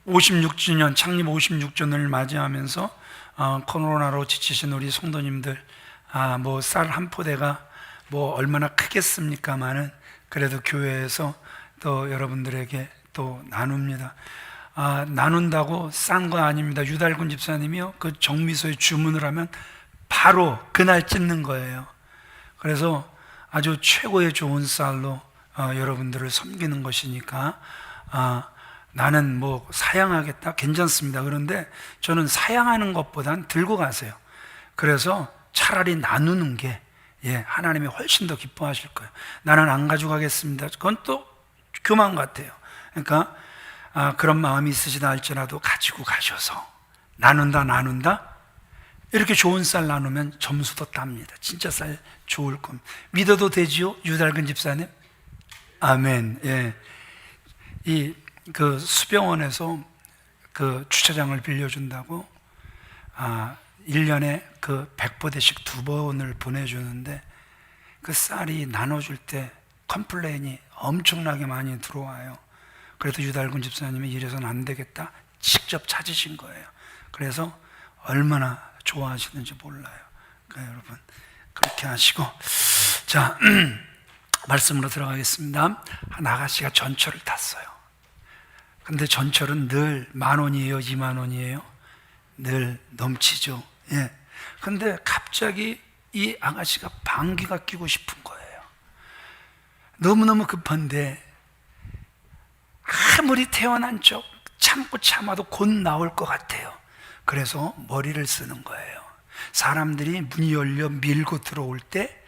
56주년, 창립 56주년을 맞이하면서 코로나로 지치신 우리 성도님들, 뭐 쌀 한 포대가 뭐 얼마나 크겠습니까마는 그래도 교회에서 또 여러분들에게 또 나눕니다. 나눈다고 싼 거 아닙니다. 유달군 집사님이요, 그 정미소에 주문을 하면 바로 그날 찢는 거예요. 그래서 아주 최고의 좋은 쌀로 여러분들을 섬기는 것이니까 나는 뭐 사양하겠다, 괜찮습니다. 그런데 저는 사양하는 것보단 들고 가세요. 그래서 차라리 나누는 게 하나님이 훨씬 더 기뻐하실 거예요. 나는 안 가져가겠습니다. 그건 또 교만 같아요. 그러니까 그런 마음이 있으시다 할지라도 가지고 가셔서 나눈다 이렇게 좋은 쌀 나누면 점수도 땁니다. 진짜 쌀 좋을 겁니다. 믿어도 되지요, 유달근 집사님? 아멘. 그 수병원에서 그 주차장을 빌려준다고 1년에 그 100포대씩 2번을 보내주는데 그 쌀이 나눠줄 때 컴플레인이 엄청나게 많이 들어와요. 그래도 유달군 집사님이 이래서는 안 되겠다 직접 찾으신 거예요. 그래서 얼마나 좋아하시는지 몰라요. 그러니까 여러분 그렇게 하시고, 자 말씀으로 들어가겠습니다. 한 아가씨가 전철을 탔어요. 근데 전철은 늘 10,000원이에요, 20,000원이에요? 늘 넘치죠. 근데 갑자기 이 아가씨가 방귀가 뀌고 싶은 거예요. 너무너무 급한데 아무리 태어난 척 참고 참아도 곧 나올 것 같아요. 그래서 머리를 쓰는 거예요. 사람들이 문이 열려 밀고 들어올 때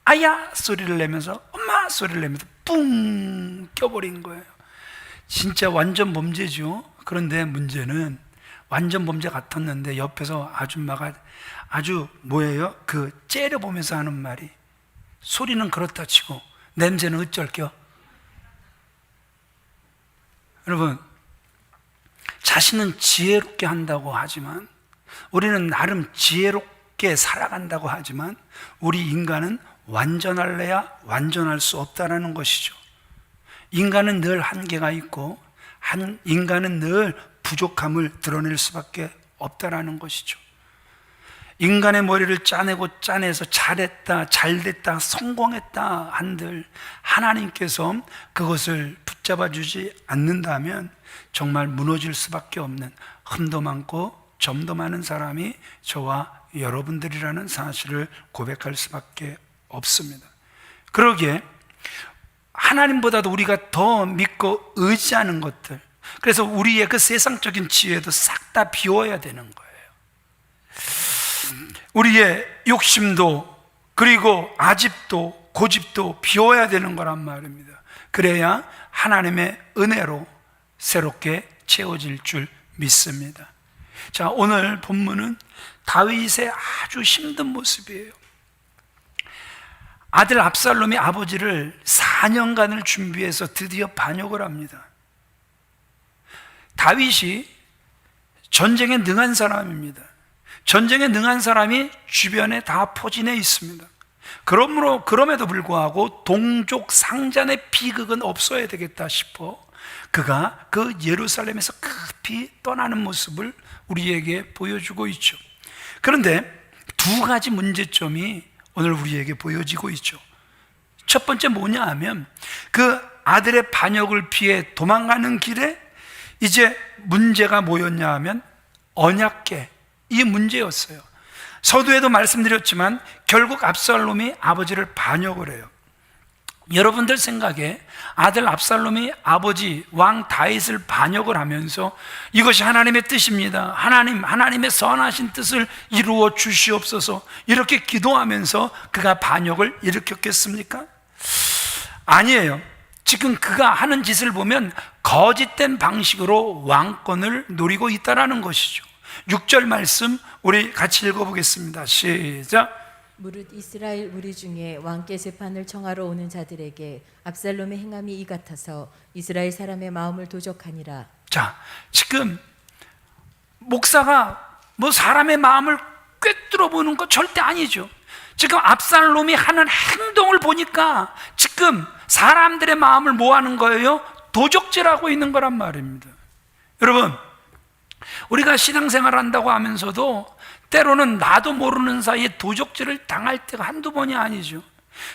아야 소리를 내면서 엄마 소리를 내면서 뿡 껴버린 거예요. 진짜 완전 범죄죠. 그런데 문제는 완전 범죄 같았는데 옆에서 아줌마가 아주 뭐예요? 그 째려보면서 하는 말이, 소리는 그렇다 치고 냄새는 어쩔겨? 여러분, 자신은 지혜롭게 한다고 하지만, 우리는 나름 지혜롭게 살아간다고 하지만 우리 인간은 완전할래야 완전할 수 없다는 것이죠. 인간은 늘 한계가 있고 인간은 늘 부족함을 드러낼 수밖에 없다는 것이죠. 인간의 머리를 짜내서 잘했다, 잘됐다, 성공했다 한들 하나님께서 그것을 붙잡아 주지 않는다면 정말 무너질 수밖에 없는, 흠도 많고 점도 많은 사람이 저와 여러분들이라는 사실을 고백할 수밖에 없습니다. 그러기에 하나님보다도 우리가 더 믿고 의지하는 것들, 그래서 우리의 그 세상적인 지혜도 싹 다 비워야 되는 거예요. 우리의 욕심도, 그리고 아집도 고집도 비워야 되는 거란 말입니다. 그래야 하나님의 은혜로 새롭게 채워질 줄 믿습니다. 자, 오늘 본문은 다윗의 아주 힘든 모습이에요. 아들 압살롬이 아버지를 4년간을 준비해서 드디어 반역을 합니다. 다윗이 전쟁에 능한 사람입니다. 전쟁에 능한 사람이 주변에 다 포진해 있습니다. 그럼에도 불구하고 동족 상잔의 비극은 없어야 되겠다 싶어 그가 그 예루살렘에서 급히 떠나는 모습을 우리에게 보여주고 있죠. 그런데 두 가지 문제점이 오늘 우리에게 보여지고 있죠. 첫 번째 뭐냐 하면, 그 아들의 반역을 피해 도망가는 길에 이제 문제가 뭐였냐 하면 언약궤, 이 문제였어요. 서두에도 말씀드렸지만 결국 압살롬이 아버지를 반역을 해요. 여러분들 생각에 아들 압살롬이 아버지 왕 다윗을 반역을 하면서 이것이 하나님의 뜻입니다, 하나님의 선하신 뜻을 이루어 주시옵소서 이렇게 기도하면서 그가 반역을 일으켰겠습니까? 아니에요. 지금 그가 하는 짓을 보면 거짓된 방식으로 왕권을 노리고 있다는 것이죠. 6절 말씀 우리 같이 읽어보겠습니다. 시작. 무릇 이스라엘 무리 중에 왕께 재판을 청하러 오는 자들에게 압살롬의 행함이 이 같아서 이스라엘 사람의 마음을 도적하니라. 자, 지금 목사가 뭐 사람의 마음을 꿰뚫어 보는 거 절대 아니죠. 지금 압살롬이 하는 행동을 보니까 지금 사람들의 마음을 뭐 하는 거예요? 도적질하고 있는 거란 말입니다. 여러분, 우리가 신앙생활 한다고 하면서도 때로는 나도 모르는 사이에 도적질을 당할 때가 한두 번이 아니죠.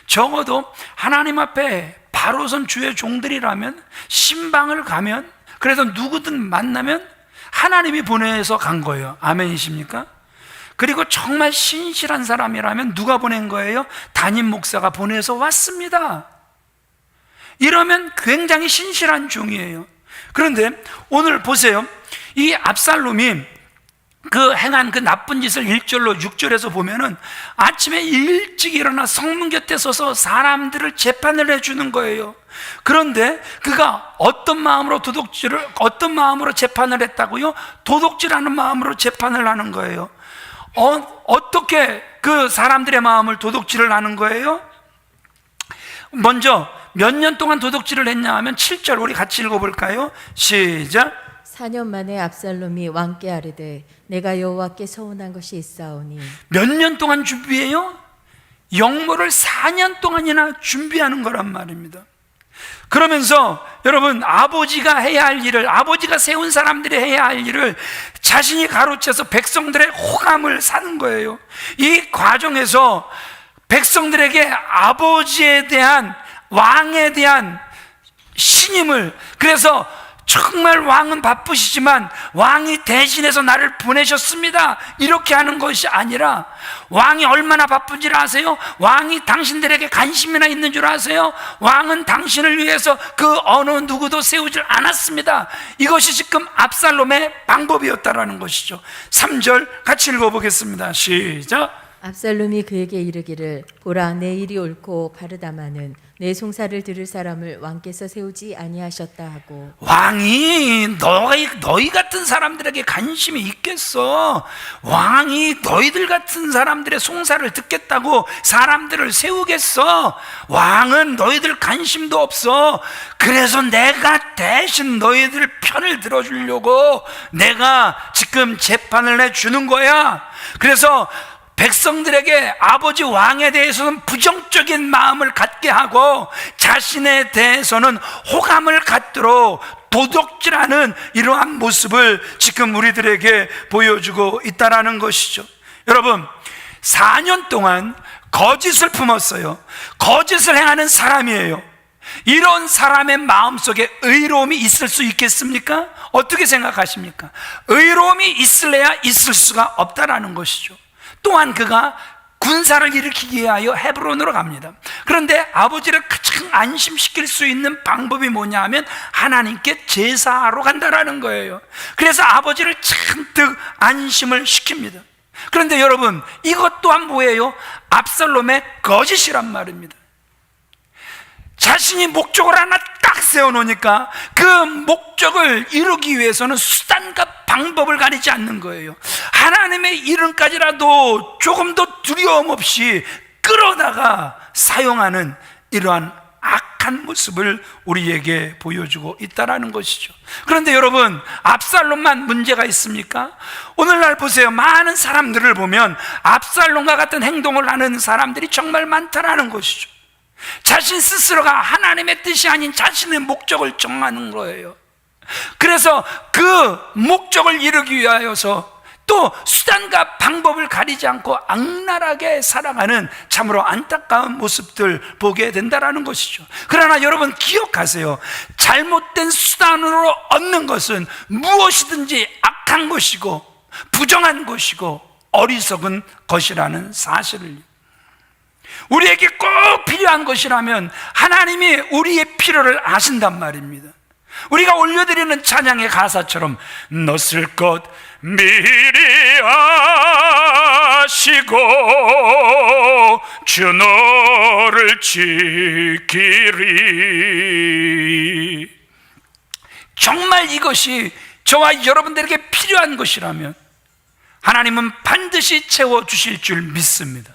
적어도 하나님 앞에 바로 선 주의 종들이라면, 신방을 가면, 그래서 누구든 만나면 하나님이 보내서 간 거예요. 아멘이십니까? 그리고 정말 신실한 사람이라면 누가 보낸 거예요? 담임 목사가 보내서 왔습니다. 이러면 굉장히 신실한 종이에요. 그런데 오늘 보세요. 이 압살롬이 그 행한 그 나쁜 짓을 1절로 6절에서 보면은 아침에 일찍 일어나 성문 곁에 서서 사람들을 재판을 해주는 거예요. 그런데 그가 어떤 마음으로 재판을 했다고요? 도둑질하는 마음으로 재판을 하는 거예요. 어떻게 그 사람들의 마음을 도둑질을 하는 거예요? 먼저 몇 년 동안 도둑질을 했냐 하면 7절 우리 같이 읽어볼까요? 시작. 4년 만에 압살롬이 왕께 아뢰되 내가 여호와께 서운한 것이 있사오니. 몇 년 동안 준비해요? 영모를 4년 동안이나 준비하는 거란 말입니다. 그러면서 여러분, 아버지가 해야 할 일을, 아버지가 세운 사람들이 해야 할 일을 자신이 가로채서 백성들의 호감을 사는 거예요. 이 과정에서 백성들에게 아버지에 대한, 왕에 대한 신임을, 그래서 정말 왕은 바쁘시지만 왕이 대신해서 나를 보내셨습니다, 이렇게 하는 것이 아니라, 왕이 얼마나 바쁜지를 아세요? 왕이 당신들에게 관심이나 있는 줄 아세요? 왕은 당신을 위해서 그 어느 누구도 세우질 않았습니다. 이것이 지금 압살롬의 방법이었다라는 것이죠. 3절 같이 읽어보겠습니다. 시작. 압살롬이 그에게 이르기를 보라 내 일이 옳고 바르다마는 내 송사를 들을 사람을 왕께서 세우지 아니하셨다 하고. 왕이 너희 같은 사람들에게 관심이 있겠어? 왕이 너희들 같은 사람들의 송사를 듣겠다고 사람들을 세우겠어? 왕은 너희들 관심도 없어. 그래서 내가 대신 너희들 편을 들어주려고 내가 지금 재판을 해주는 거야. 그래서 백성들에게 아버지 왕에 대해서는 부정적인 마음을 갖게 하고 자신에 대해서는 호감을 갖도록 도둑질하는 이러한 모습을 지금 우리들에게 보여주고 있다는 것이죠. 여러분, 4년 동안 거짓을 품었어요. 거짓을 행하는 사람이에요. 이런 사람의 마음속에 의로움이 있을 수 있겠습니까? 어떻게 생각하십니까? 의로움이 있을래야 있을 수가 없다라는 것이죠. 또한 그가 군사를 일으키기 위하여 헤브론으로 갑니다. 그런데 아버지를 가장 안심시킬 수 있는 방법이 뭐냐 하면 하나님께 제사하러 간다라는 거예요. 그래서 아버지를 잔뜩 안심을 시킵니다. 그런데 여러분, 이것 또한 뭐예요? 압살롬의 거짓이란 말입니다. 자신이 목적을 하나 딱 세워놓으니까 그 목적을 이루기 위해서는 수단과 방법을 가리지 않는 거예요. 하나님의 이름까지라도 조금 더 두려움 없이 끌어다가 사용하는 이러한 악한 모습을 우리에게 보여주고 있다는 것이죠. 그런데 여러분, 압살롬만 문제가 있습니까? 오늘날 보세요. 많은 사람들을 보면 압살롬과 같은 행동을 하는 사람들이 정말 많다는 것이죠. 자신 스스로가 하나님의 뜻이 아닌 자신의 목적을 정하는 거예요. 그래서 그 목적을 이루기 위하여서 또 수단과 방법을 가리지 않고 악랄하게 살아가는 참으로 안타까운 모습들 보게 된다는 것이죠. 그러나 여러분 기억하세요. 잘못된 수단으로 얻는 것은 무엇이든지 악한 것이고 부정한 것이고 어리석은 것이라는 사실을, 우리에게 꼭 필요한 것이라면 하나님이 우리의 필요를 아신단 말입니다. 우리가 올려드리는 찬양의 가사처럼 넣을 것 미리 아시고 주 너를 지키리. 정말 이것이 저와 여러분들에게 필요한 것이라면 하나님은 반드시 채워주실 줄 믿습니다.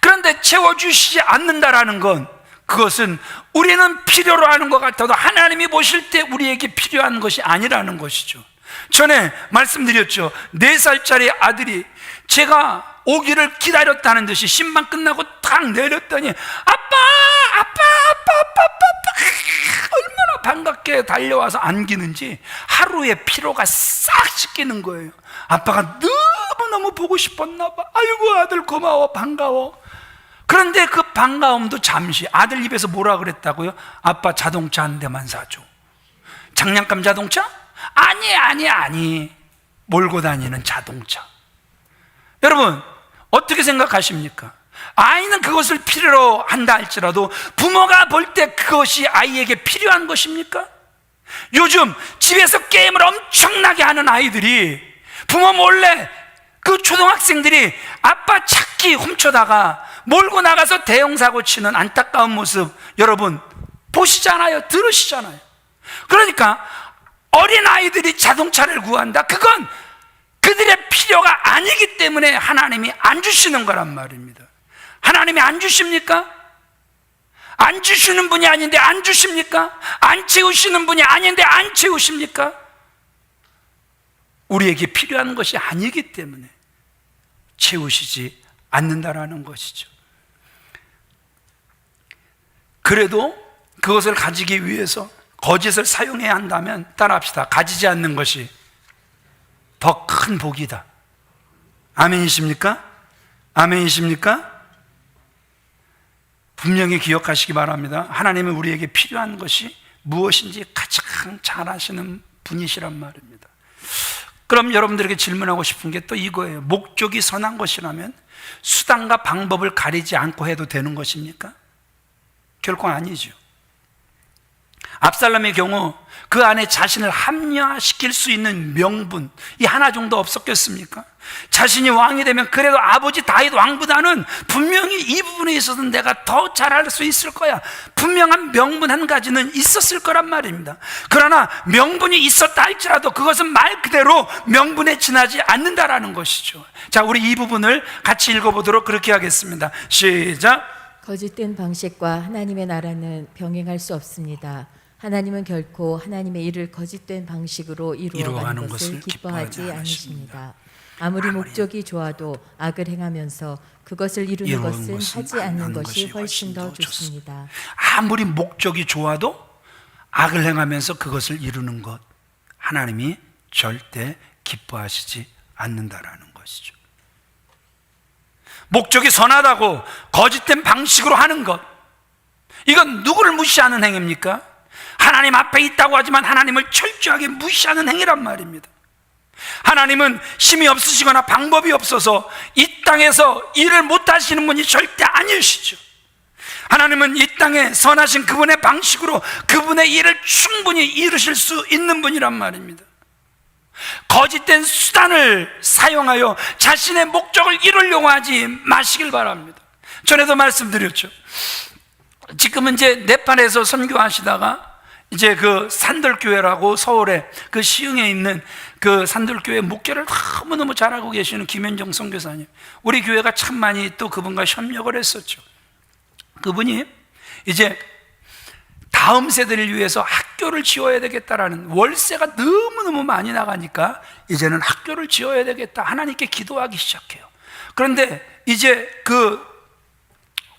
그런데 채워주시지 않는다라는 건, 그것은 우리는 필요로 하는 것 같아도 하나님이 보실 때 우리에게 필요한 것이 아니라는 것이죠. 전에 말씀드렸죠. 4살짜리 아들이 제가 오기를 기다렸다는 듯이 신방 끝나고 딱 내렸더니 아빠 얼마나 얼마나 반갑게 달려와서 안기는지 하루에 피로가 싹 씻기는 거예요. 아빠가 너무너무 보고 싶었나 봐. 아이고 아들 고마워, 반가워. 그런데 그 반가움도 잠시. 아들 입에서 뭐라 그랬다고요? 아빠 자동차 한 대만 사줘. 장난감 자동차? 아니 몰고 다니는 자동차. 여러분 어떻게 생각하십니까? 아이는 그것을 필요로 한다 할지라도 부모가 볼 때 그것이 아이에게 필요한 것입니까? 요즘 집에서 게임을 엄청나게 하는 아이들이 부모 몰래, 그 초등학생들이 아빠 차키 훔쳐다가 몰고 나가서 대형사고 치는 안타까운 모습 여러분 보시잖아요, 들으시잖아요. 그러니까 어린아이들이 자동차를 구한다, 그건 그들의 필요가 아니기 때문에 하나님이 안 주시는 거란 말입니다. 하나님이 안 주십니까? 안 주시는 분이 아닌데 안 주십니까? 안 채우시는 분이 아닌데 안 채우십니까? 우리에게 필요한 것이 아니기 때문에 채우시지 않는다라는 것이죠. 그래도 그것을 가지기 위해서 거짓을 사용해야 한다면 따라합시다. 가지지 않는 것이 더 큰 복이다. 아멘이십니까? 아멘이십니까? 분명히 기억하시기 바랍니다. 하나님은 우리에게 필요한 것이 무엇인지 가장 잘 아시는 분이시란 말입니다. 그럼 여러분들에게 질문하고 싶은 게 또 이거예요. 목적이 선한 것이라면 수단과 방법을 가리지 않고 해도 되는 것입니까? 결코 아니죠. 압살롬의 경우 그 안에 자신을 합리화시킬 수 있는 명분 이 하나 정도 없었겠습니까? 자신이 왕이 되면 그래도 아버지 다윗 왕보다는 분명히 이 부분에 있어서는 내가 더 잘할 수 있을 거야, 분명한 명분 한 가지는 있었을 거란 말입니다. 그러나 명분이 있었다 할지라도 그것은 말 그대로 명분에 지나지 않는다라는 것이죠. 자, 우리 이 부분을 같이 읽어보도록 그렇게 하겠습니다. 시작. 거짓된 방식과 하나님의 나라는 병행할 수 없습니다. 하나님은 결코 하나님의 일을 거짓된 방식으로 이루어가는 것을 기뻐하지 않으십니다. 아무리 목적이 좋아도 악을 행하면서 그것을 이루는 것은 하지 않는 것이 훨씬 더 좋습니다. 아무리 목적이 좋아도 악을 행하면서 그것을 이루는 것, 하나님이 절대 기뻐하시지 않는다라는 것이죠. 목적이 선하다고 거짓된 방식으로 하는 것, 이건 누구를 무시하는 행위입니까? 하나님 앞에 있다고 하지만 하나님을 철저하게 무시하는 행위란 말입니다. 하나님은 힘이 없으시거나 방법이 없어서 이 땅에서 일을 못하시는 분이 절대 아니시죠. 하나님은 이 땅에 선하신 그분의 방식으로 그분의 일을 충분히 이루실 수 있는 분이란 말입니다. 거짓된 수단을 사용하여 자신의 목적을 이루려고 하지 마시길 바랍니다. 전에도 말씀드렸죠. 지금은 이제 네팔에서 선교하시다가 이제 그 산돌교회라고 서울에 그 시흥에 있는 그 산돌교회 목회를 너무너무 잘하고 계시는 김현정 선교사님, 우리 교회가 참 많이 또 그분과 협력을 했었죠. 그분이 이제 다음 세대를 위해서 학교를 지어야 되겠다라는, 월세가 너무너무 많이 나가니까 이제는 학교를 지어야 되겠다 하나님께 기도하기 시작해요. 그런데 이제 그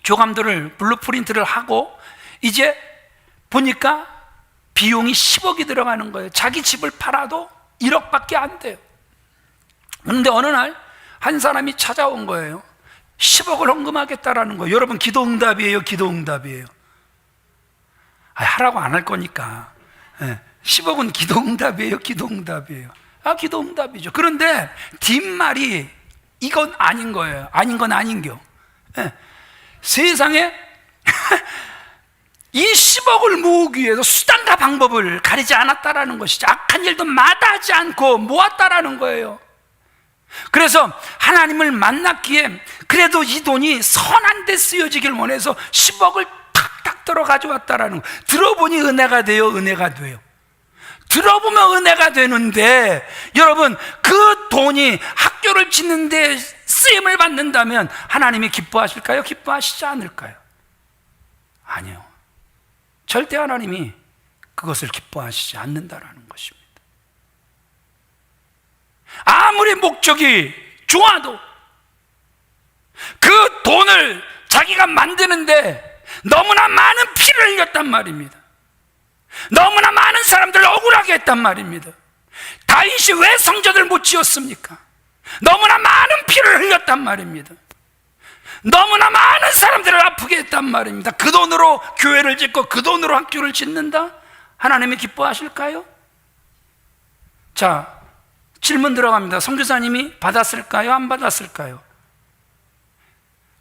조감도를 블루프린트를 하고 이제 보니까 비용이 10억이 들어가는 거예요. 자기 집을 팔아도 1억밖에 안 돼요. 그런데 어느 날 한 사람이 찾아온 거예요. 10억을 헌금하겠다라는 거예요. 여러분, 기도 응답이에요, 기도 응답이에요. 하라고 안 할 거니까. 10억은 기도 응답이에요, 기도 응답이에요. 기도 응답이죠. 그런데 뒷말이 이건 아닌 거예요. 아닌 건 아닌겨. 세상에 이 10억을 모으기 위해서 수단과 방법을 가리지 않았다라는 것이죠. 악한 일도 마다하지 않고 모았다라는 거예요. 그래서 하나님을 만났기에 그래도 이 돈이 선한 데 쓰여지길 원해서 10억을 탁탁 들어 가져왔다라는 거예요. 들어보니 은혜가 돼요, 은혜가 돼요. 들어보면 은혜가 되는데 여러분, 그 돈이 학교를 짓는 데 쓰임을 받는다면 하나님이 기뻐하실까요? 기뻐하시지 않을까요? 아니요. 절대 하나님이 그것을 기뻐하시지 않는다라는 것입니다. 아무리 목적이 좋아도 그 돈을 자기가 만드는데 너무나 많은 피를 흘렸단 말입니다. 너무나 많은 사람들을 억울하게 했단 말입니다. 다윗이 왜 성전을 못 지었습니까? 너무나 많은 피를 흘렸단 말입니다. 너무나 많은 사람들을 아프게 했단 말입니다. 그 돈으로 교회를 짓고 그 돈으로 학교를 짓는다? 하나님이 기뻐하실까요? 자, 질문 들어갑니다. 선교사님이 받았을까요? 안 받았을까요?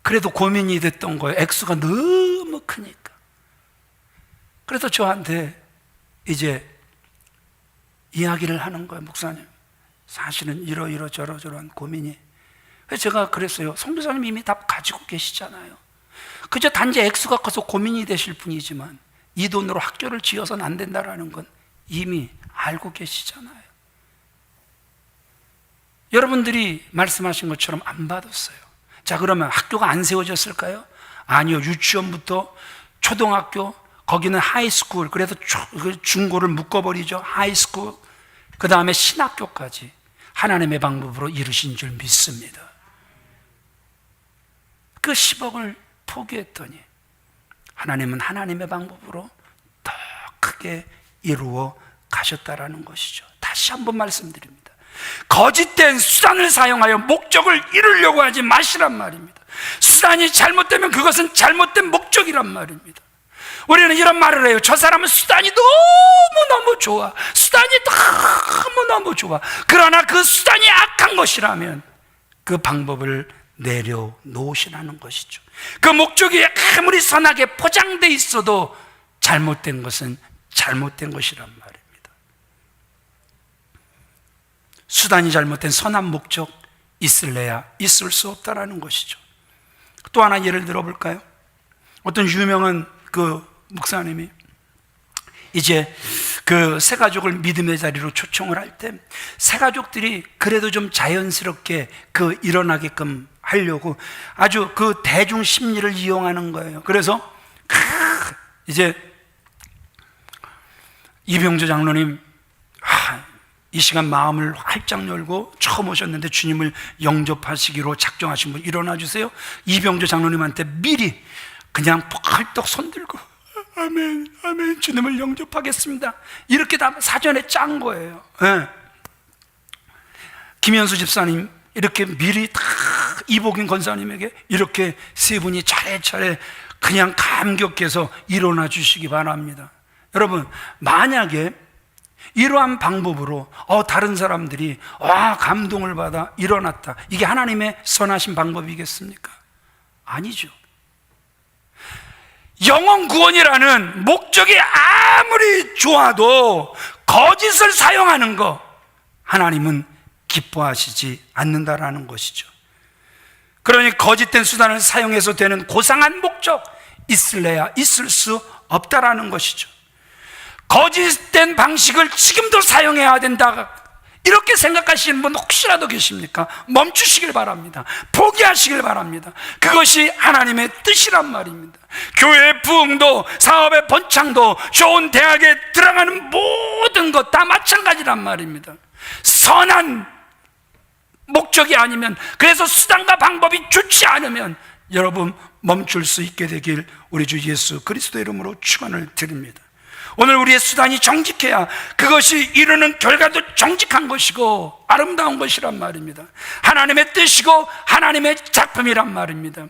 그래도 고민이 됐던 거예요. 액수가 너무 크니까. 그래서 저한테 이제 이야기를 하는 거예요. 목사님, 사실은 이러저러한 고민이. 그래서 제가 그랬어요. 선교사님 이미 답 가지고 계시잖아요. 그저 단지 액수가 커서 고민이 되실 뿐이지만 이 돈으로 학교를 지어서는 안 된다라는 건 이미 알고 계시잖아요. 여러분들이 말씀하신 것처럼 안 받았어요. 자, 그러면 학교가 안 세워졌을까요? 아니요. 유치원부터 초등학교, 거기는 하이스쿨, 그래서 중고를 묶어버리죠. 하이스쿨, 그 다음에 신학교까지 하나님의 방법으로 이루신 줄 믿습니다. 그 10억을 포기했더니 하나님은 하나님의 방법으로 더 크게 이루어 가셨다라는 것이죠. 다시 한번 말씀드립니다. 거짓된 수단을 사용하여 목적을 이루려고 하지 마시란 말입니다. 수단이 잘못되면 그것은 잘못된 목적이란 말입니다. 우리는 이런 말을 해요. 저 사람은 수단이 너무너무 좋아. 수단이 너무너무 좋아. 그러나 그 수단이 악한 것이라면 그 방법을 내려놓으시라는 것이죠. 그 목적이 아무리 선하게 포장되어 있어도 잘못된 것은 잘못된 것이란 말입니다. 수단이 잘못된 선한 목적 있을래야 있을 수 없다라는 것이죠. 또 하나 예를 들어볼까요? 어떤 유명한 그 목사님이 이제 그 새 가족을 믿음의 자리로 초청을 할 때 새 가족들이 그래도 좀 자연스럽게 그 일어나게끔 하려고 아주 그 대중 심리를 이용하는 거예요. 그래서 이제 이병조 장로님, 이 시간 마음을 활짝 열고 처음 오셨는데 주님을 영접하시기로 작정하신 분 일어나 주세요. 이병조 장로님한테 미리 그냥 펄떡 손들고 아멘, 아멘, 주님을 영접하겠습니다. 이렇게 다 사전에 짠 거예요. 네. 김현수 집사님 이렇게 미리 다 이복인 권사님에게 이렇게 세 분이 차례차례 그냥 감격해서 일어나 주시기 바랍니다. 여러분, 만약에 이러한 방법으로 다른 사람들이 감동을 받아 일어났다, 이게 하나님의 선하신 방법이겠습니까? 아니죠. 영혼 구원이라는 목적이 아무리 좋아도 거짓을 사용하는 거 하나님은 기뻐하시지 않는다라는 것이죠. 그러니 거짓된 수단을 사용해서 되는 고상한 목적 있을래야 있을 수 없다라는 것이죠. 거짓된 방식을 지금도 사용해야 된다, 이렇게 생각하시는 분 혹시라도 계십니까? 멈추시길 바랍니다. 포기하시길 바랍니다. 그것이 하나님의 뜻이란 말입니다. 교회의 부흥도, 사업의 번창도, 좋은 대학에 들어가는 모든 것 다 마찬가지란 말입니다. 선한 목적이 아니면, 그래서 수단과 방법이 좋지 않으면 여러분 멈출 수 있게 되길 우리 주 예수 그리스도의 이름으로 축원을 드립니다. 오늘 우리의 수단이 정직해야 그것이 이루는 결과도 정직한 것이고 아름다운 것이란 말입니다. 하나님의 뜻이고 하나님의 작품이란 말입니다.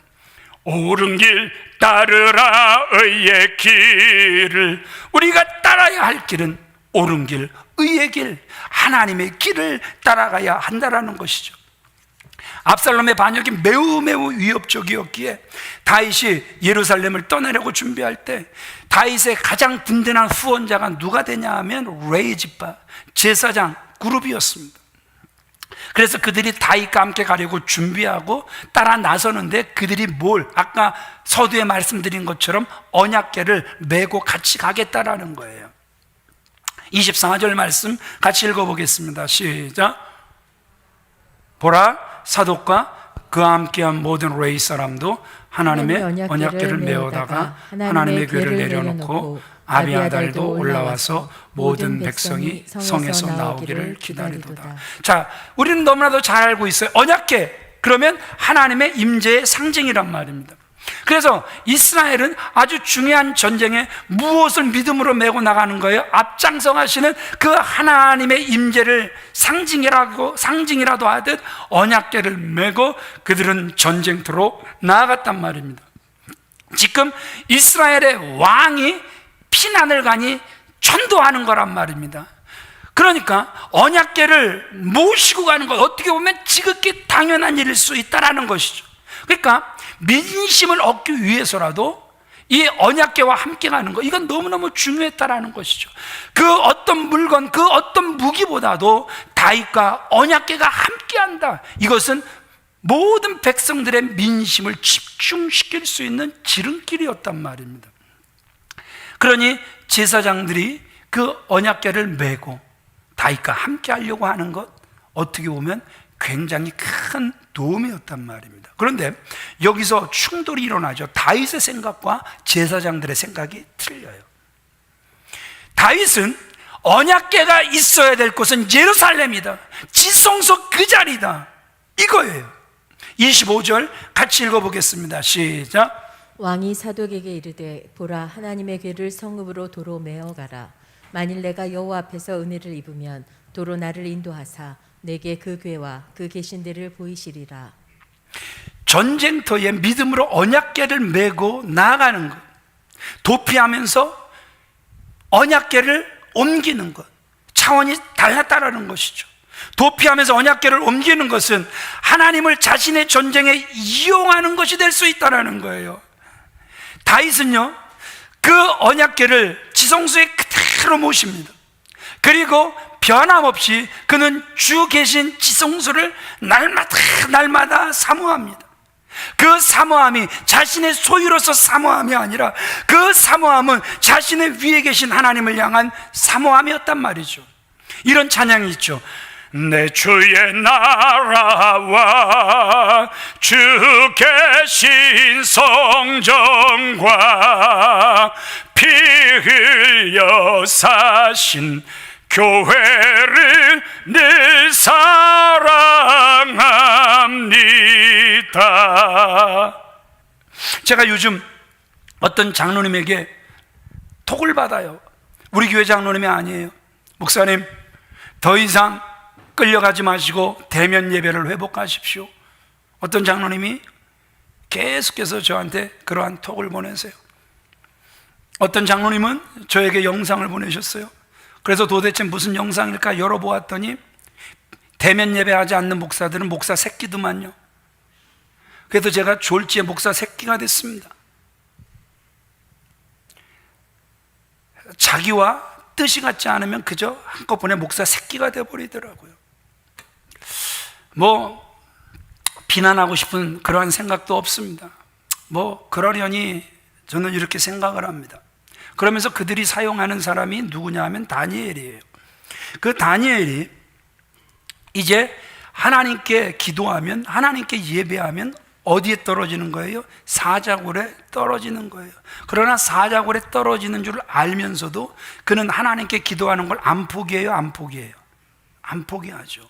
옳은 길 따르라 의의 길을, 우리가 따라야 할 길은 옳은 길, 의의 길, 하나님의 길을 따라가야 한다라는 것이죠. 압살롬의 반역이 매우 위협적이었기에 다윗이 예루살렘을 떠나려고 준비할 때 다윗의 가장 든든한 후원자가 누가 되냐 하면 레이지파 제사장 그룹이었습니다. 그래서 그들이 다윗과 함께 가려고 준비하고 따라 나서는데 그들이 아까 서두에 말씀드린 것처럼 언약궤를 메고 같이 가겠다라는 거예요. 24절 말씀 같이 읽어보겠습니다. 시작. 보라, 사독과 그와 함께한 모든 레위 사람도 하나님의 언약궤를 메어다가 하나님의 궤를 내려놓고 아비아달도 올라와서 모든 백성이 성에서 나오기를 기다리도다. 자, 우리는 너무나도 잘 알고 있어요. 언약궤, 그러면 하나님의 임재의 상징이란 말입니다. 그래서 이스라엘은 아주 중요한 전쟁에 무엇을 믿음으로 메고 나가는 거예요? 앞장서 가시는 그 하나님의 임재를 상징이라도 하듯 언약궤를 메고 그들은 전쟁터로 나아갔단 말입니다. 지금 이스라엘의 왕이 피난을 가니 전도하는 거란 말입니다. 그러니까 언약궤를 모시고 가는 것, 어떻게 보면 지극히 당연한 일일 수 있다는 것이죠. 그러니까 민심을 얻기 위해서라도 이 언약궤와 함께 가는 것, 이건 너무너무 중요했다라는 것이죠. 그 어떤 물건, 그 어떤 무기보다도 다윗과 언약궤가 함께한다, 이것은 모든 백성들의 민심을 집중시킬 수 있는 지름길이었단 말입니다. 그러니 제사장들이 그 언약궤를 메고 다윗과 함께 하려고 하는 것, 어떻게 보면 굉장히 큰 도움이었단 말입니다. 그런데 여기서 충돌이 일어나죠. 다윗의 생각과 제사장들의 생각이 틀려요. 다윗은 언약궤가 있어야 될 곳은 예루살렘이다, 지성소 그 자리다, 이거예요. 25절 같이 읽어보겠습니다. 시작. 왕이 사독에게 이르되 보라, 하나님의 궤를 성읍으로 도로 메어가라. 만일 내가 여호와 앞에서 은혜를 입으면 도로 나를 인도하사 내게 그 궤와 그 계신 데를 보이시리라. 전쟁터에 믿음으로 언약궤를 메고 나아가는 것, 도피하면서 언약궤를 옮기는 것, 차원이 달랐다라는 것이죠. 도피하면서 언약궤를 옮기는 것은 하나님을 자신의 전쟁에 이용하는 것이 될 수 있다는 거예요. 다윗은요, 그 언약궤를 지성소에 그대로 모십니다. 그리고 변함없이 그는 주 계신 지성소를 날마다 사모합니다. 그 사모함이 자신의 소유로서 사모함이 아니라 그 사모함은 자신의 위에 계신 하나님을 향한 사모함이었단 말이죠. 이런 찬양이 있죠. 내 주의 나라와 주 계신 성전과 피 흘려 사신 교회를 늘 사랑합니다. 제가 요즘 어떤 장로님에게 톡을 받아요. 우리 교회 장로님이 아니에요. 목사님, 더 이상 끌려가지 마시고 대면 예배를 회복하십시오. 어떤 장로님이 계속해서 저한테 그러한 톡을 보내세요. 어떤 장로님은 저에게 영상을 보내셨어요. 그래서 도대체 무슨 영상일까 열어보았더니 대면 예배하지 않는 목사들은 목사 새끼더만요. 그래서 제가 졸지에 목사 새끼가 됐습니다. 자기와 뜻이 같지 않으면 그저 한꺼번에 목사 새끼가 되어버리더라고요. 비난하고 싶은 그러한 생각도 없습니다. 그러려니 저는 이렇게 생각을 합니다. 그러면서 그들이 사용하는 사람이 누구냐 하면 다니엘이에요. 그 다니엘이 이제 하나님께 기도하면, 하나님께 예배하면 어디에 떨어지는 거예요? 사자굴에 떨어지는 거예요. 그러나 사자굴에 떨어지는 줄 알면서도 그는 하나님께 기도하는 걸 안 포기해요? 안 포기해요? 안 포기하죠.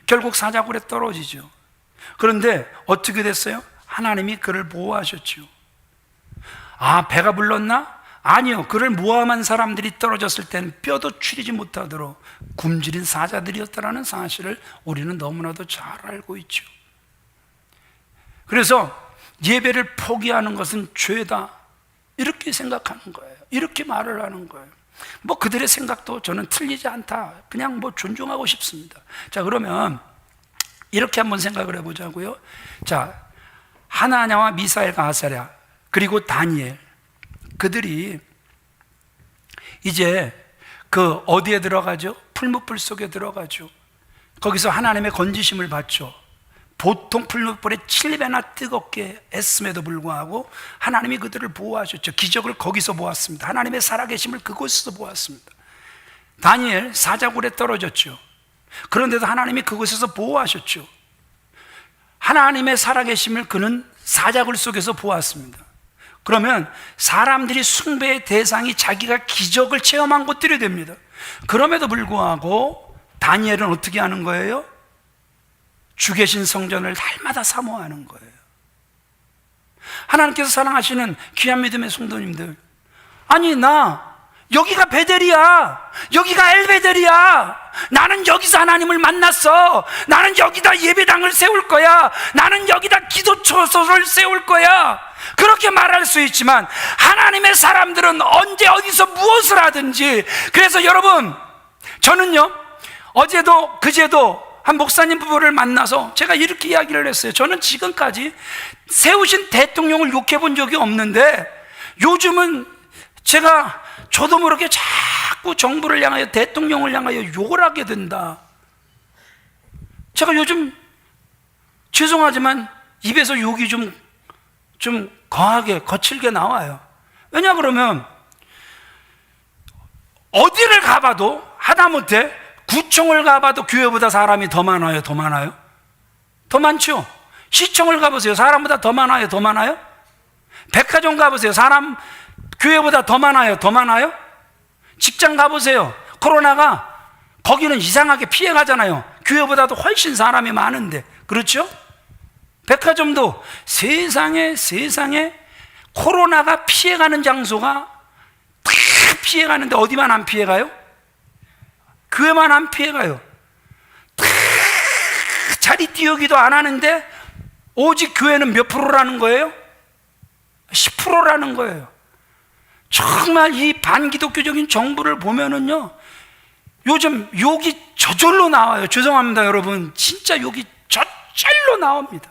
결국 사자굴에 떨어지죠. 그런데 어떻게 됐어요? 하나님이 그를 보호하셨죠. 배가 불렀나? 아니요. 그를 모함한 사람들이 떨어졌을 때는 뼈도 추리지 못하도록 굶주린 사자들이었다는 사실을 우리는 너무나도 잘 알고 있죠. 그래서 예배를 포기하는 것은 죄다, 이렇게 생각하는 거예요. 이렇게 말을 하는 거예요. 그들의 생각도 저는 틀리지 않다, 그냥 존중하고 싶습니다. 자, 그러면 이렇게 한번 생각을 해보자고요. 자, 하나냐와 미사엘과 아사랴 그리고 다니엘, 그들이 이제 어디에 들어가죠? 풀무불 속에 들어가죠. 거기서 하나님의 건지심을 받죠. 보통 풀무불에 7배나 뜨겁게 애씀에도 불구하고 하나님이 그들을 보호하셨죠. 기적을 거기서 보았습니다. 하나님의 살아계심을 그곳에서 보았습니다. 다니엘 사자굴에 떨어졌죠. 그런데도 하나님이 그곳에서 보호하셨죠. 하나님의 살아계심을 그는 사자굴 속에서 보았습니다. 그러면 사람들이 숭배의 대상이 자기가 기적을 체험한 곳들이 됩니다. 그럼에도 불구하고 다니엘은 어떻게 하는 거예요? 주 계신 성전을 날마다 사모하는 거예요. 하나님께서 사랑하시는 귀한 믿음의 성도님들, 아니 나 여기가 베델이야, 여기가 엘베델이야, 나는 여기서 하나님을 만났어, 나는 여기다 예배당을 세울 거야, 나는 여기다 기도처소를 세울 거야, 그렇게 말할 수 있지만 하나님의 사람들은 언제 어디서 무엇을 하든지. 그래서 여러분, 저는요 어제도 그제도 한 목사님 부부를 만나서 제가 이렇게 이야기를 했어요. 저는 지금까지 세우신 대통령을 욕해 본 적이 없는데 요즘은 저도 모르게 자꾸 정부를 향하여, 대통령을 향하여 욕을 하게 된다. 제가 요즘 죄송하지만 입에서 욕이 좀 거하게, 거칠게 나와요. 왜냐 그러면 어디를 가봐도, 하다못해 구청을 가봐도 교회보다 사람이 더 많아요, 더 많아요? 더 많죠? 시청을 가보세요. 사람보다 더 많아요, 더 많아요? 백화점 가보세요. 사람 교회보다 더 많아요, 더 많아요? 직장 가보세요. 코로나가 거기는 이상하게 피해가잖아요. 교회보다도 훨씬 사람이 많은데, 그렇죠? 백화점도 세상에 코로나가 피해가는 장소가 다 피해가는데 어디만 안 피해가요? 교회만 안 피해가요. 다 자리 띄우기도 안 하는데 오직 교회는 몇 프로라는 거예요? 10%라는 거예요. 정말 이 반기독교적인 정부를 보면은요, 요즘 욕이 저절로 나와요. 죄송합니다 여러분, 진짜 욕이 저절로 나옵니다.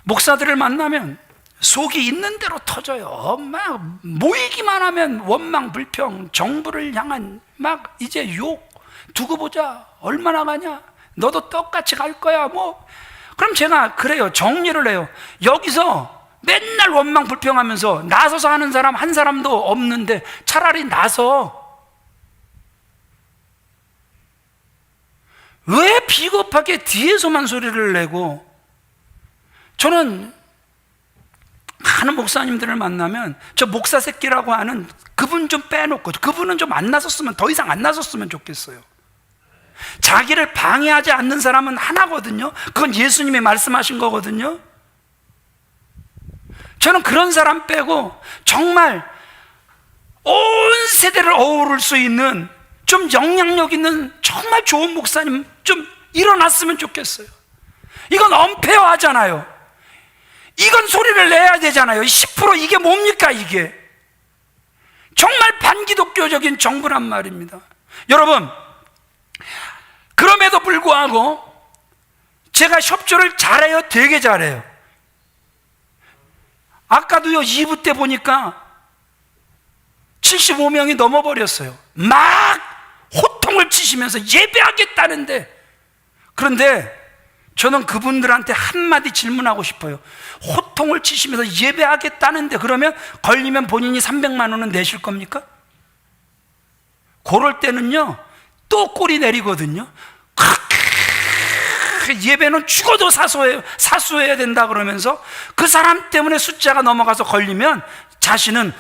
목사들을 만나면 속이 있는 대로 터져요. 막 모이기만 하면 원망 불평, 정부를 향한 막 이제 욕, 두고 보자, 얼마나 가냐, 너도 똑같이 갈 거야, 뭐. 그럼 제가 그래요, 정리를 해요. 여기서 맨날 원망 불평하면서 나서서 하는 사람 한 사람도 없는데 차라리 나서 왜 비겁하게 뒤에서만 소리를 내고. 저는 많은 목사님들을 만나면 저 목사 새끼라고 하는 그분 좀 빼놓고, 그분은 좀 안 나섰으면, 더 이상 안 나섰으면 좋겠어요. 자기를 방해하지 않는 사람은 하나거든요. 그건 예수님이 말씀하신 거거든요. 저는 그런 사람 빼고 정말 온 세대를 어우를 수 있는 좀 영향력 있는 정말 좋은 목사님 좀 일어났으면 좋겠어요. 이건 엄폐화하잖아요. 이건 소리를 내야 되잖아요. 10% 이게 뭡니까 이게? 정말 반기독교적인 정부란 말입니다. 여러분, 그럼에도 불구하고 제가 협조를 잘해요, 되게 잘해요. 아까도요 2부 때 보니까 75명이 넘어버렸어요. 막 호통을 치시면서 예배하겠다는데. 그런데 저는 그분들한테 한마디 질문하고 싶어요. 호통을 치시면서 예배하겠다는데 그러면 걸리면 본인이 300만 원은 내실 겁니까? 그럴 때는요 또 꼬리 내리거든요. 예배는 죽어도 사수해야 된다 그러면서 그 사람 때문에 숫자가 넘어가서 걸리면 자신은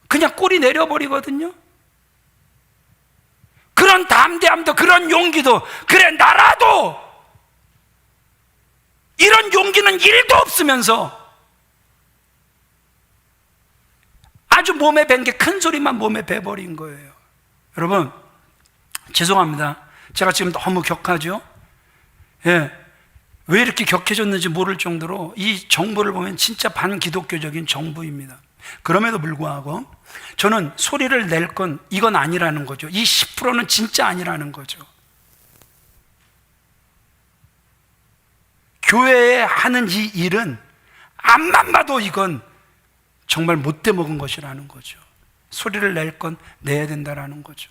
그냥 꼬리 내려버리거든요. 그런 담대함도, 그런 용기도, 그래 나라도 이런 용기는 1도 없으면서 아주 몸에 밴 게 큰 소리만 몸에 배버린 거예요. 여러분 죄송합니다. 제가 지금 너무 격하죠? 예, 왜 이렇게 격해졌는지 모를 정도로 이 정부를 보면 진짜 반기독교적인 정부입니다. 그럼에도 불구하고 저는 소리를 낼 건 이건 아니라는 거죠. 이 10%는 진짜 아니라는 거죠. 교회에 하는 이 일은 앞만 봐도 이건 정말 못돼 먹은 것이라는 거죠. 소리를 낼 건 내야 된다라는 거죠.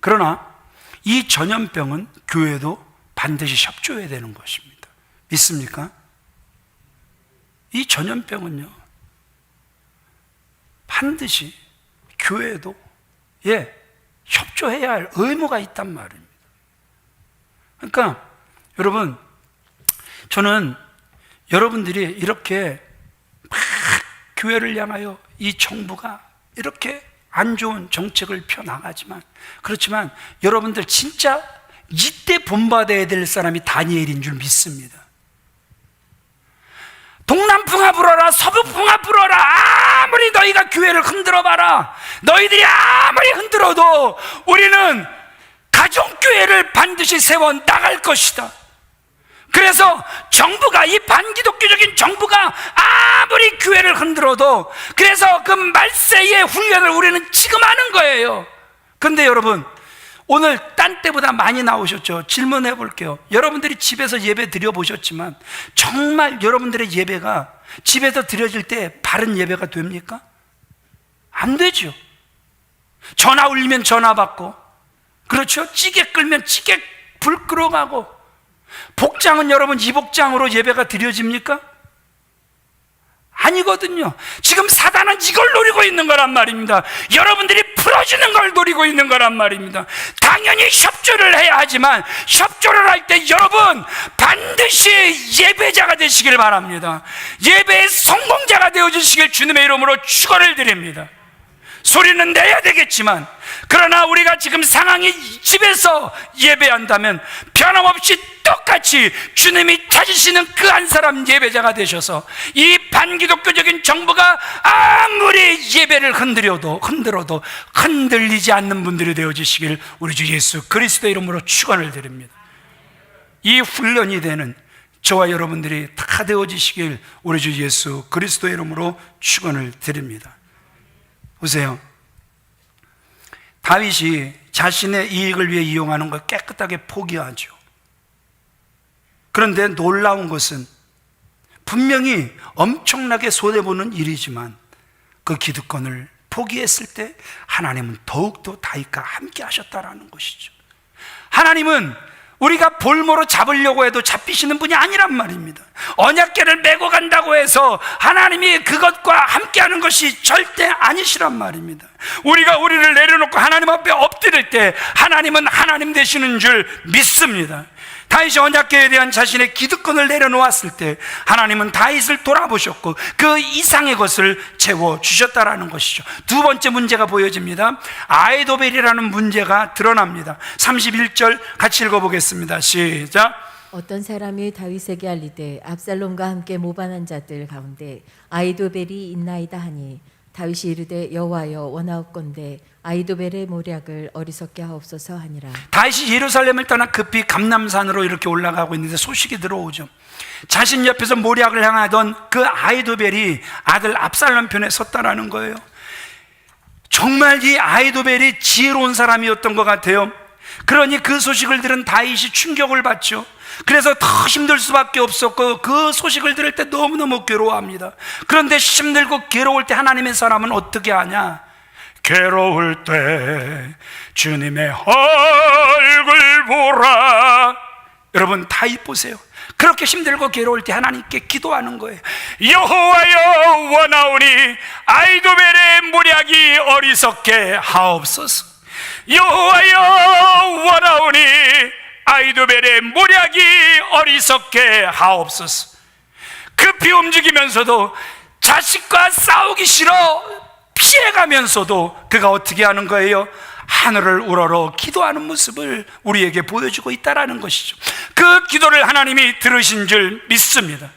그러나 이 전염병은 교회도 반드시 협조해야 되는 것입니다. 믿습니까? 이 전염병은요 반드시 교회도 협조해야 할 의무가 있단 말입니다. 그러니까 여러분, 저는 여러분들이 이렇게 막 교회를 향하여 이 정부가 이렇게 안 좋은 정책을 펴나가지만, 그렇지만 여러분들 진짜 이때 본받아야 될 사람이 다니엘인 줄 믿습니다. 동남풍아 불어라, 서북풍아 불어라. 아무리 너희가 교회를 흔들어봐라, 너희들이 아무리 흔들어도 우리는 가정교회를 반드시 세워 나갈 것이다. 그래서 정부가, 이 반기독교적인 정부가 아무리 교회를 흔들어도, 그래서 그 말세의 훈련을 우리는 지금 하는 거예요. 그런데 여러분, 오늘 딴 때보다 많이 나오셨죠? 질문해 볼게요. 여러분들이 집에서 예배 드려보셨지만 정말 여러분들의 예배가 집에서 드려질 때 바른 예배가 됩니까? 안 되죠. 전화 울리면 전화 받고, 그렇죠? 찌개 끌면 찌개 불 끌어가고, 복장은 여러분 이 복장으로 예배가 드려집니까? 아니거든요. 지금 사단은 이걸 노리고 있는 거란 말입니다. 여러분들이 풀어주는 걸 노리고 있는 거란 말입니다. 당연히 협조를 해야 하지만, 협조를 할 때 여러분 반드시 예배자가 되시길 바랍니다. 예배의 성공자가 되어주시길 주님의 이름으로 축원을 드립니다. 소리는 내야 되겠지만, 그러나 우리가 지금 상황이 집에서 예배한다면 변함없이 똑같이 주님이 찾으시는 그 한 사람 예배자가 되셔서, 이 반기독교적인 정부가 아무리 예배를 흔들어도 흔들리지 않는 분들이 되어주시길 우리 주 예수 그리스도의 이름으로 축원을 드립니다. 이 훈련이 되는 저와 여러분들이 다 되어지시길 우리 주 예수 그리스도의 이름으로 축원을 드립니다. 보세요. 다윗이 자신의 이익을 위해 이용하는 걸 깨끗하게 포기하죠. 그런데 놀라운 것은, 분명히 엄청나게 손해보는 일이지만 그 기득권을 포기했을 때 하나님은 더욱더 다윗과 함께 하셨다라는 것이죠. 하나님은 우리가 볼모로 잡으려고 해도 잡히시는 분이 아니란 말입니다. 언약궤를 메고 간다고 해서 하나님이 그것과 함께하는 것이 절대 아니시란 말입니다. 우리가 우리를 내려놓고 하나님 앞에 엎드릴 때 하나님은 하나님 되시는 줄 믿습니다. 다윗이 언약궤에 대한 자신의 기득권을 내려놓았을 때 하나님은 다윗을 돌아보셨고 그 이상의 것을 채워주셨다라는 것이죠. 두 번째 문제가 보여집니다. 아히도벨이라는 문제가 드러납니다. 31절 같이 읽어보겠습니다. 시작. 어떤 사람이 다윗에게 알리되 압살롬과 함께 모반한 자들 가운데 아히도벨이 있나이다 하니, 다윗이 이르되 여호와여 원하옵건대 아히도벨의 모략을 어리석게 하옵소서 하니라. 다윗이 예루살렘을 떠나 급히 감람산으로 이렇게 올라가고 있는데 소식이 들어오죠. 자신 옆에서 모략을 향하던 그 아히도벨이 아들 압살롬 편에 섰다라는 거예요. 정말 이 아히도벨이 지혜로운 사람이었던 것 같아요. 그러니 그 소식을 들은 다윗이 충격을 받죠. 그래서 더 힘들 수밖에 없었고 그 소식을 들을 때 너무너무 괴로워합니다. 그런데 힘들고 괴로울 때 하나님의 사람은 어떻게 하냐? 괴로울 때 주님의 얼굴 보라. 여러분 다윗 보세요. 그렇게 힘들고 괴로울 때 하나님께 기도하는 거예요. 여호와여 원하오니 아히도벨의 모략이 어리석게 하옵소서. 여호와여 원하오니 아히도벨의 모략이 어리석게 하옵소서. 급히 움직이면서도 자식과 싸우기 싫어 피해가면서도 그가 어떻게 하는 거예요? 하늘을 우러러 기도하는 모습을 우리에게 보여주고 있다는 것이죠. 그 기도를 하나님이 들으신 줄 믿습니다.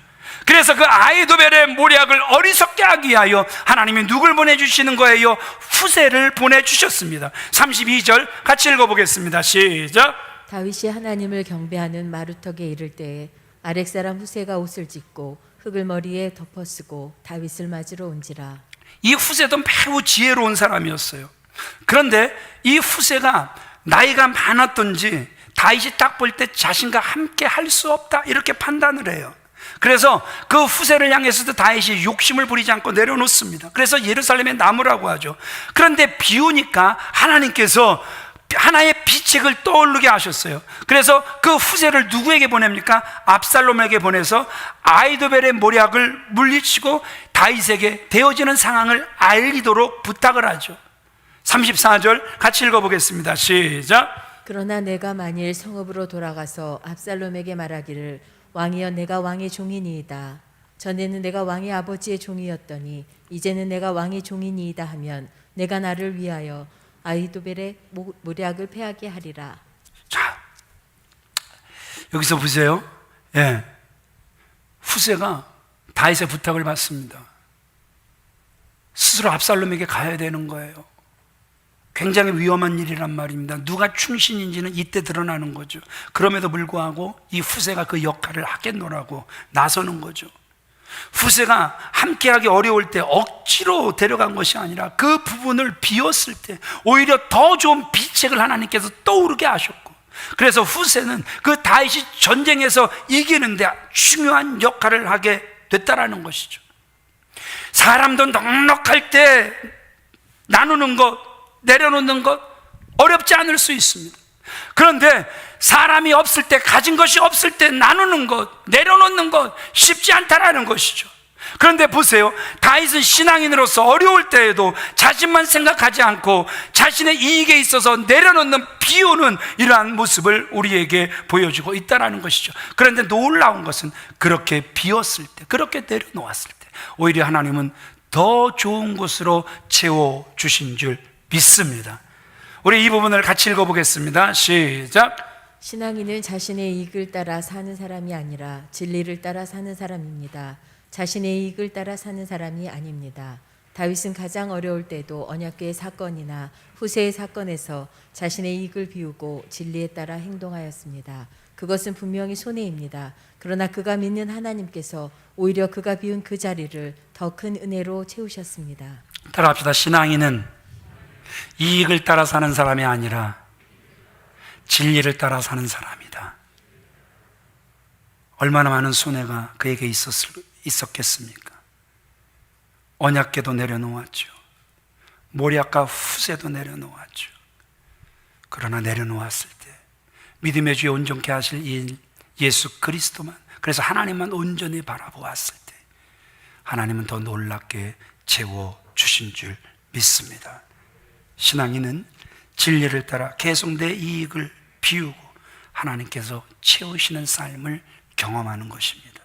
그래서 그 아히도벨의 모략을 어리석게 하기 위하여 하나님이 누굴 보내주시는 거예요? 후세를 보내주셨습니다. 32절 같이 읽어보겠습니다. 시작. 다윗이 하나님을 경배하는 마루턱에 이를 때에 아렉 사람 후세가 옷을 찢고 흙을 머리에 덮어쓰고 다윗을 맞으러 온지라. 이 후세도 매우 지혜로운 사람이었어요. 그런데 이 후세가 나이가 많았던지 다윗이 딱 볼 때 자신과 함께 할 수 없다 이렇게 판단을 해요. 그래서 그 후세를 향해서도 다윗이 욕심을 부리지 않고 내려놓습니다. 그래서 예루살렘에 남으라고 하죠. 그런데 비 오니까 하나님께서 하나의 비책을 떠오르게 하셨어요. 그래서 그 후세를 누구에게 보냅니까? 압살롬에게 보내서 아히도벨의 모략을 물리치고 다윗에게 되어지는 상황을 알리도록 부탁을 하죠. 34절 같이 읽어보겠습니다. 시작. 그러나 내가 만일 성읍으로 돌아가서 압살롬에게 말하기를 왕이여 내가 왕의 종이니이다. 전에는 내가 왕의 아버지의 종이었더니 이제는 내가 왕의 종이니이다 하면 내가 나를 위하여 아히도벨의 모략을 패하게 하리라. 자, 여기서 보세요. 예. 후세가 다윗의 부탁을 받습니다. 스스로 압살롬에게 가야 되는 거예요. 굉장히 위험한 일이란 말입니다. 누가 충신인지는 이때 드러나는 거죠. 그럼에도 불구하고 이 후세가 그 역할을 하겠노라고 나서는 거죠. 후세가 함께하기 어려울 때 억지로 데려간 것이 아니라 그 부분을 비웠을 때 오히려 더 좋은 비책을 하나님께서 떠오르게 하셨고, 그래서 후세는 그 다윗이 전쟁에서 이기는데 중요한 역할을 하게 됐다라는 것이죠. 사람도 넉넉할 때 나누는 것, 내려놓는 것 어렵지 않을 수 있습니다. 그런데 사람이 없을 때, 가진 것이 없을 때 나누는 것, 내려놓는 것 쉽지 않다라는 것이죠. 그런데 보세요. 다윗은 신앙인으로서 어려울 때에도 자신만 생각하지 않고 자신의 이익에 있어서 내려놓는, 비우는 이러한 모습을 우리에게 보여주고 있다는 것이죠. 그런데 놀라운 것은 그렇게 비웠을 때, 그렇게 내려놓았을 때 오히려 하나님은 더 좋은 곳으로 채워주신 줄 믿습니다. 우리 이 부분을 같이 읽어보겠습니다. 시작. 신앙인은 자신의 이익을 따라 사는 사람이 아니라 진리를 따라 사는 사람입니다. 자신의 이익을 따라 사는 사람이 아닙니다. 다윗은 가장 어려울 때도 언약궤의 사건이나 후세의 사건에서 자신의 이익을 비우고 진리에 따라 행동하였습니다. 그것은 분명히 손해입니다. 그러나 그가 믿는 하나님께서 오히려 그가 비운 그 자리를 더 큰 은혜로 채우셨습니다. 따라합시다. 신앙인은 이익을 따라 사는 사람이 아니라 진리를 따라 사는 사람이다. 얼마나 많은 손해가 그에게 있었겠습니까? 언약궤도 내려놓았죠. 모리아과 후세도 내려놓았죠. 그러나 내려놓았을 때 믿음의 주에 온전케 하실 이 예수 그리스도만, 그래서 하나님만 온전히 바라보았을 때 하나님은 더 놀랍게 채워주신 줄 믿습니다. 신앙인은 진리를 따라 계속 내 이익을 비우고 하나님께서 채우시는 삶을 경험하는 것입니다.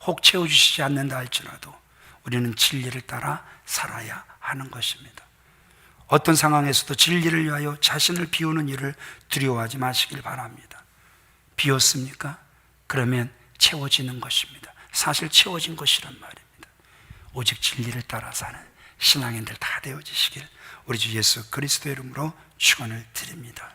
혹 채워주시지 않는다 할지라도 우리는 진리를 따라 살아야 하는 것입니다. 어떤 상황에서도 진리를 위하여 자신을 비우는 일을 두려워하지 마시길 바랍니다. 비웠습니까? 그러면 채워지는 것입니다. 사실 채워진 것이란 말입니다. 오직 진리를 따라 사는 신앙인들 다 되어지시길 우리 주 예수 그리스도의 이름으로 축원을 드립니다.